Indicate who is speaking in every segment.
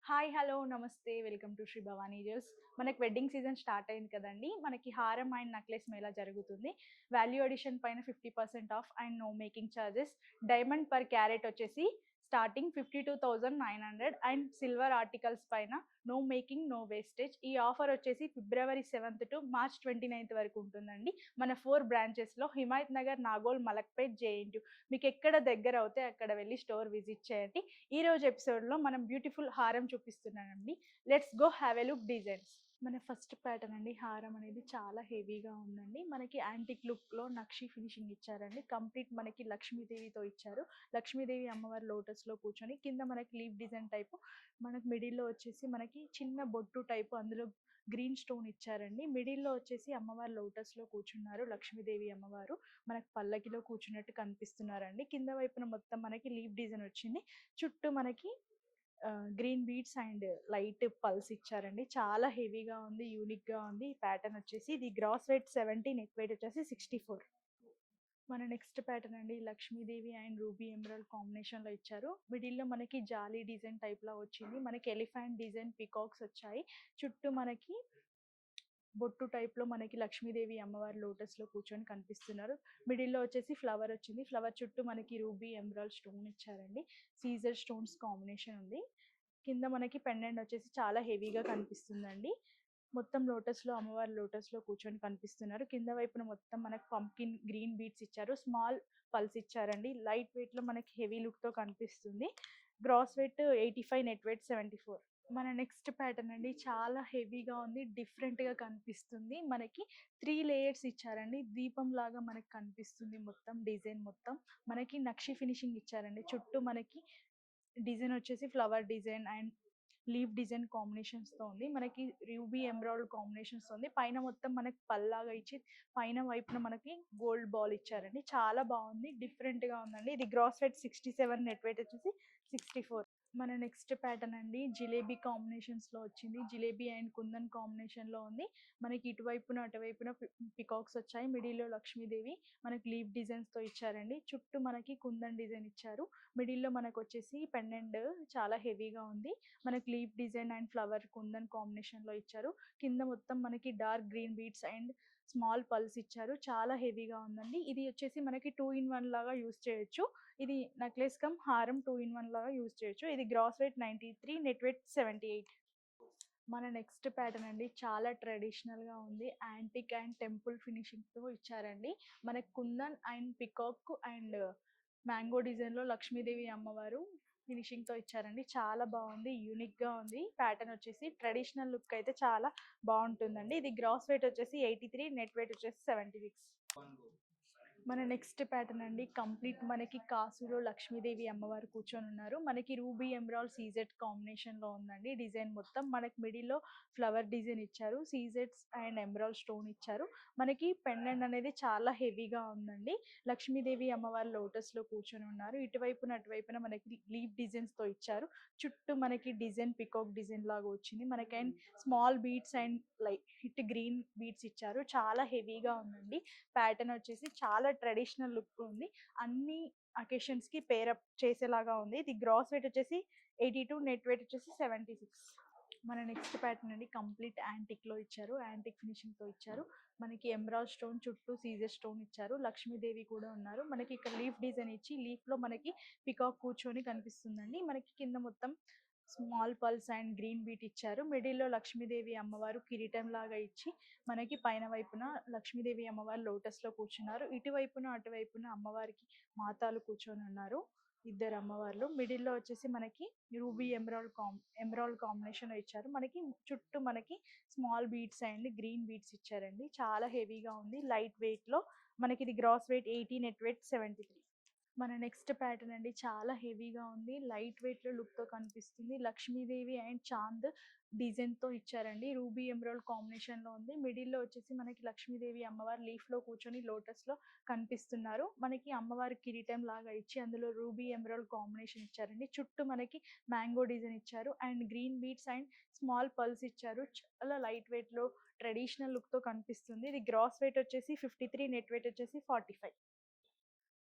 Speaker 1: Hi hello నమస్తే welcome to Shri Bhavani jewels. మనకి wedding season start అయింది కదండి. మనకి హారం అండ్ నెక్లెస్ మేళా జరుగుతుంది. వాల్యూ అడిషన్ పైన 50% off and no making charges. Diamond per carat వచ్చేసి స్టార్టింగ్ 52,900 అండ్ సిల్వర్ ఆర్టికల్స్ పైన నో మేకింగ్ నో వేస్టేజ్. ఈ ఆఫర్ వచ్చేసి ఫిబ్రవరి 7th టు మార్చ్ 29th వరకు ఉంటుందండి. మన 4 బ్రాంచెస్లో హిమాయత్ నగర్, నాగోల్, మలక్పేట్, జేఎన్టీ. మీకు ఎక్కడ దగ్గర అవుతే అక్కడ వెళ్ళి స్టోర్ విజిట్ చేయండి. ఈ రోజు ఎపిసోడ్లో మనం బ్యూటిఫుల్ హారం చూపిస్తున్నానండి. Let's go have a look designs. మన ఫస్ట్ ప్యాటర్న్ అండి. హారం అనేది చాలా హెవీగా ఉందండి. మనకి యాంటిక్ లుక్లో నక్షి ఫినిషింగ్ ఇచ్చారండి. కంప్లీట్ మనకి లక్ష్మీదేవితో ఇచ్చారు. లక్ష్మీదేవి అమ్మవారి లోటస్లో కూర్చొని కింద మనకి లీవ్ డిజైన్ టైపు, మనకి మిడిల్లో వచ్చేసి మనకి చిన్న బొట్టు టైపు, అందులో గ్రీన్ స్టోన్ ఇచ్చారండి. మిడిల్లో వచ్చేసి అమ్మవారు లోటస్లో కూర్చున్నారు. లక్ష్మీదేవి అమ్మవారు మనకి పల్లకిలో కూర్చున్నట్టు కనిపిస్తున్నారండి. కింద వైపున మొత్తం మనకి లీవ్ డిజైన్ వచ్చింది. చుట్టూ మనకి green beads and light pulse ఇచ్చారండి. చాలా హెవీగా ఉంది, యూనిక్గా ఉంది. ఈ ప్యాటర్న్ వచ్చేసి ఇది గ్రాస్ వెయిట్ 70, నెట్ వెయిట్ వచ్చేసి 64. మన నెక్స్ట్ ప్యాటర్న్ అండి. లక్ష్మీదేవి అండ్ రూబీ ఎమరాల్డ్ కాంబినేషన్లో ఇచ్చారు. మిడిల్లో మనకి జాలీ డిజైన్ టైప్లో వచ్చింది. మనకి ఎలిఫెంట్ డిజైన్ పికాక్స్ వచ్చాయి. చుట్టూ మనకి బొట్టు టైప్లో మనకి లక్ష్మీదేవి అమ్మవారి లోటస్లో కూర్చొని కనిపిస్తున్నారు. మిడిల్లో వచ్చేసి ఫ్లవర్ వచ్చింది. ఫ్లవర్ చుట్టూ మనకి రూబీ ఎమరాల్డ్ స్టోన్ ఇచ్చారండి. సీజర్ స్టోన్స్ కాంబినేషన్ ఉంది. కింద మనకి పెండెంట్ వచ్చేసి చాలా హెవీగా కనిపిస్తుందండి. మొత్తం లోటస్లో అమ్మవారి లోటస్లో కూర్చొని కనిపిస్తున్నారు. కింద వైపున మొత్తం మనకి పంకిన్ గ్రీన్ బీడ్స్ ఇచ్చారు. స్మాల్ పల్స్ ఇచ్చారండి. లైట్ వెయిట్లో మనకి హెవీ లుక్తో కనిపిస్తుంది. Gross weight 85, net weight 74. మన నెక్స్ట్ ప్యాటర్న్ అండి. చాలా హెవీగా ఉంది, డిఫరెంట్గా కనిపిస్తుంది. మనకి 3 లేయర్స్ ఇచ్చారండి. దీపం లాగా మనకి కనిపిస్తుంది. మొత్తం డిజైన్ మొత్తం మనకి నక్షి ఫినిషింగ్ ఇచ్చారండి. చుట్టూ మనకి డిజైన్ వచ్చేసి flower design and leaf design కాంబినేషన్స్తో ఉంది. మనకి రూబీ ఎమరాల్డ్ కాంబినేషన్స్ ఉంది. పైన మొత్తం మనకి పల్లాగా ఇచ్చి పైన వైపున మనకి గోల్డ్ బాల్ ఇచ్చారండి. చాలా బాగుంది, డిఫరెంట్గా ఉందండి. ఇది గ్రాస్ వెయిట్ 67, నెట్ వెయిట్ వచ్చేసి 64. మన నెక్స్ట్ ప్యాటర్న్ అండి. జిలేబీ కాంబినేషన్స్లో వచ్చింది. జిలేబీ అండ్ కుందన్ కాంబినేషన్లో ఉంది. మనకి ఇటువైపున అటువైపున పికాక్స్ వచ్చాయి. మిడిల్లో లక్ష్మీదేవి మనకి లీవ్ డిజైన్స్తో ఇచ్చారండి. చుట్టూ మనకి కుందన్ డిజైన్ ఇచ్చారు. మిడిల్లో మనకు వచ్చేసి పెండెంట్ చాలా హెవీగా ఉంది. మనకి leave design and flower kundan కాంబినేషన్లో ఇచ్చారు. కింద మొత్తం మనకి dark green beads and small pulse ఇచ్చారు. చాలా హెవీగా ఉందండి. ఇది వచ్చేసి మనకి 2-in-1 లాగా యూస్ చేయొచ్చు. ఇది నెక్లెస్ కమ్ హారం 2-in-1 లాగా యూస్ చేయొచ్చు. ఇది గ్రాస్ వెయిట్ 93, నెట్ వెయిట్ 78. మన నెక్స్ట్ ప్యాటర్న్ అండి. చాలా ట్రెడిషనల్గా ఉంది. యాంటిక్ అండ్ టెంపుల్ ఫినిషింగ్తో ఇచ్చారండి. మనకి kundan and peacock and mango డిజైన్లో లక్ష్మీదేవి అమ్మవారు ఫినిషింగ్తో ఇచ్చారండి. చాలా బాగుంది, యూనిక్గా ఉంది. ప్యాటర్న్ వచ్చేసి ట్రెడిషనల్ లుక్ అయితే చాలా బాగుంటుందండి. ఇది గ్రాస్ వెయిట్ వచ్చేసి 83, నెట్ వెయిట్ వచ్చేసి 76. మన నెక్స్ట్ ప్యాటర్న్ అండి. కంప్లీట్ మనకి కాసులో లక్ష్మీదేవి అమ్మవారు కూర్చొని ఉన్నారు. మనకి రూబీ ఎమరాల్డ్ సీజెడ్ కాంబినేషన్లో ఉందండి. డిజైన్ మొత్తం మనకి మిడిల్లో ఫ్లవర్ డిజైన్ ఇచ్చారు. సీజెడ్స్ అండ్ ఎమరాల్డ్ స్టోన్ ఇచ్చారు. మనకి పెండెంట్ అనేది చాలా హెవీగా ఉందండి. లక్ష్మీదేవి అమ్మవారు లోటస్లో కూర్చొని ఉన్నారు. ఇటువైపున అటువైపున మనకి లీవ్ డిజైన్స్తో ఇచ్చారు. చుట్టూ మనకి డిజైన్ పికాక్ డిజైన్ లాగా వచ్చింది. మనకి and small beads and light green beads ఇచ్చారు. చాలా హెవీగా ఉందండి. ప్యాటర్న్ వచ్చేసి చాలా ట్రెడిషనల్ లుక్ ఉంది. అన్ని అకేషన్స్కి పేరప్ చేసేలాగా ఉంది. ఇది గ్రాస్ వెయిట్ వచ్చేసి 82, నెట్ వెయిట్ వచ్చేసి 76. మన నెక్స్ట్ ప్యాటర్న్ అండి. కంప్లీట్ యాంటిక్లో ఇచ్చారు. యాంటిక్ ఫినిషింగ్తో ఇచ్చారు. మనకి ఎమరాల్డ్ స్టోన్ చుట్టూ సీజర్ స్టోన్ ఇచ్చారు. లక్ష్మీదేవి కూడా ఉన్నారు. మనకి ఇక్కడ లీఫ్ డిజైన్ ఇచ్చి లీఫ్లో మనకి పికాక్ కూర్చొని కనిపిస్తుందండి. మనకి కింద మొత్తం small pulse and green beat ఇచ్చారు. మిడిల్లో లక్ష్మీదేవి అమ్మవారు కిరీటం లాగా ఇచ్చి మనకి పైన వైపున లక్ష్మీదేవి అమ్మవారు లోటస్లో కూర్చున్నారు. ఇటువైపున అటువైపున అమ్మవారికి మాతాలు కూర్చొని ఉన్నారు. ఇద్దరు అమ్మవార్లు. మిడిల్లో వచ్చేసి మనకి రూబీ ఎమరాల్డ్ కాంబినేషన్ ఇచ్చారు. మనకి చుట్టూ మనకి small beads and green beads ఇచ్చారండి. చాలా హెవీగా ఉంది, లైట్ వెయిట్లో. మనకి ఇది గ్రాస్ వెయిట్ 80, నెట్ వెయిట్ 73. మన నెక్స్ట్ ప్యాటర్న్ అండి. చాలా హెవీగా ఉంది, లైట్ వెయిట్లో లుక్తో కనిపిస్తుంది. లక్ష్మీదేవి అండ్ చాంద్ డిజైన్తో ఇచ్చారండి. రూబీ ఎమరాల్డ్ కాంబినేషన్లో ఉంది. మిడిల్లో వచ్చేసి మనకి లక్ష్మీదేవి అమ్మవారు లీఫ్లో కూర్చొని లోటస్లో కనిపిస్తున్నారు. మనకి అమ్మవారి కిరీటం లాగా ఇచ్చి అందులో రూబీ ఎమరాల్డ్ కాంబినేషన్ ఇచ్చారండి. చుట్టూ మనకి మ్యాంగో డిజైన్ ఇచ్చారు and green beads and small pulse ఇచ్చారు. చాలా లైట్ వెయిట్లో ట్రెడిషనల్ లుక్తో కనిపిస్తుంది. ఇది గ్రాస్ వెయిట్ వచ్చేసి 53, నెట్ వెయిట్ వచ్చేసి 45.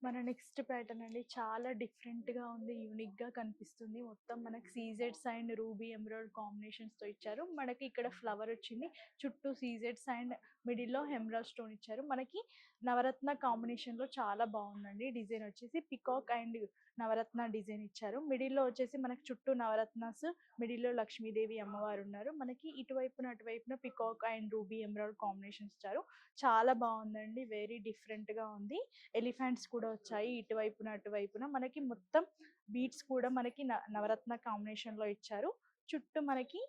Speaker 1: మన నెక్స్ట్ ప్యాటర్న్ అండి చాలా డిఫరెంట్‌గా ఉంది. యూనిక్‌గా కనిపిస్తుంది. మొత్తం మనకి సీజెడ్స్ అండ్ రూబీ ఎమరాల్డ్ కాంబినేషన్స్‌తో ఇచ్చారు. మనకి ఇక్కడ ఫ్లవర్ వచ్చింది. చుట్టూ సీజెడ్స్ అండ్ మిడిల్‌లో ఎమరాల్డ్ స్టోన్ ఇచ్చారు. మనకి నవరత్న కాంబినేషన్‌లో చాలా బాగుందండి. డిజైన్ వచ్చేసి పికాక్ అండ్ నవరత్న డిజైన్ ఇచ్చారు. మిడిల్‌లో వచ్చేసి మనకి చుట్టూ నవరత్నాస్, మిడిల్‌లో లక్ష్మీదేవి అమ్మవారు ఉన్నారు. మనకి ఇటువైపున, అటువైపున peacock and ruby emerald combinations ఇచ్చారు. చాలా బాగుందండి. వెరీ డిఫరెంట్‌గా ఉంది. ఎలిఫెంట్స్ కూడా వచ్చాయి ఇటువైపున అటువైపున. మనకి మొత్తం బీడ్స్ కూడా మనకి నవరత్న కాంబినేషన్‌లో ఇచ్చారు. చుట్టూ మనకి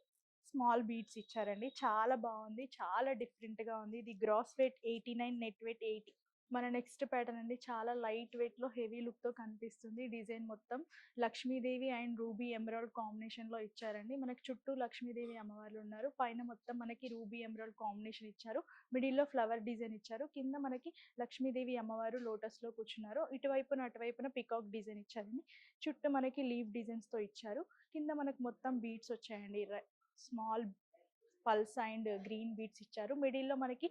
Speaker 1: స్మాల్ బీడ్స్ ఇచ్చారండి. చాలా బాగుంది. చాలా డిఫరెంట్‌గా ఉంది. ఇది గ్రాస్ వెయిట్ 89, నెట్ వెయిట్ 80. మన నెక్స్ట్ ప్యాటర్న్ అండి చాలా లైట్ వెయిట్‌లో హెవీ లుక్‌తో కనిపిస్తుంది. డిజైన్ మొత్తం లక్ష్మీదేవి అండ్ రూబీ ఎమరాల్డ్ కాంబినేషన్‌లో ఇచ్చారండి. మనకి చుట్టూ లక్ష్మీదేవి అమ్మవార్లు ఉన్నారు. పైన మొత్తం మనకి రూబీ ఎమరాల్డ్ కాంబినేషన్ ఇచ్చారు. మిడిల్‌లో ఫ్లవర్ డిజైన్ ఇచ్చారు. కింద మనకి లక్ష్మీదేవి అమ్మవారు లోటస్‌లో కూర్చున్నారు. ఇటువైపున అటువైపున పికాక్ డిజైన్ ఇచ్చారండి. చుట్టూ మనకి లీఫ్ డిజైన్స్‌తో ఇచ్చారు. కింద మనకు మొత్తం బీడ్స్ వచ్చాయండి. Small pulse and green beads ఇచ్చారు. మిడిల్‌లో మనకి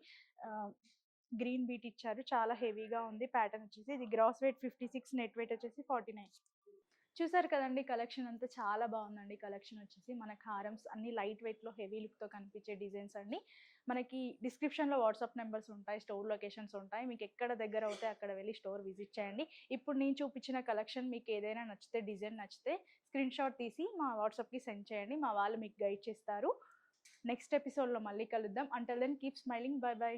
Speaker 1: గ్రీన్ బీట్ ఇచ్చారు. చాలా హెవీగా ఉంది ప్యాటర్న్ వచ్చేసి. ఇది గ్రాస్ వెయిట్ 56, నెట్ వెయిట్ వచ్చేసి 49. చూసారు కదండి కలెక్షన్ అంతా చాలా బాగుందండి. కలెక్షన్ వచ్చేసి మనకి హారమ్స్ అన్ని లైట్ వెయిట్‌లో హెవీ లుక్‌తో కనిపించే డిజైన్స్ అండి. మనకి డిస్క్రిప్షన్‌లో వాట్సాప్ నెంబర్స్ ఉంటాయి. స్టోర్ లొకేషన్స్ ఉంటాయి. మీకు ఎక్కడ దగ్గర అవుతే అక్కడ వెళ్ళి స్టోర్ విజిట్ చేయండి. ఇప్పుడు నేను చూపించిన కలెక్షన్ మీకు ఏదైనా నచ్చితే, డిజైన్ నచ్చితే స్క్రీన్‌షాట్ తీసి మా వాట్సాప్‌కి సెండ్ చేయండి. మా వాళ్ళు మీకు గైడ్ చేస్తారు. నెక్స్ట్ ఎపిసోడ్‌లో మళ్ళీ కలుద్దాం. Until then keep smiling. Bye by.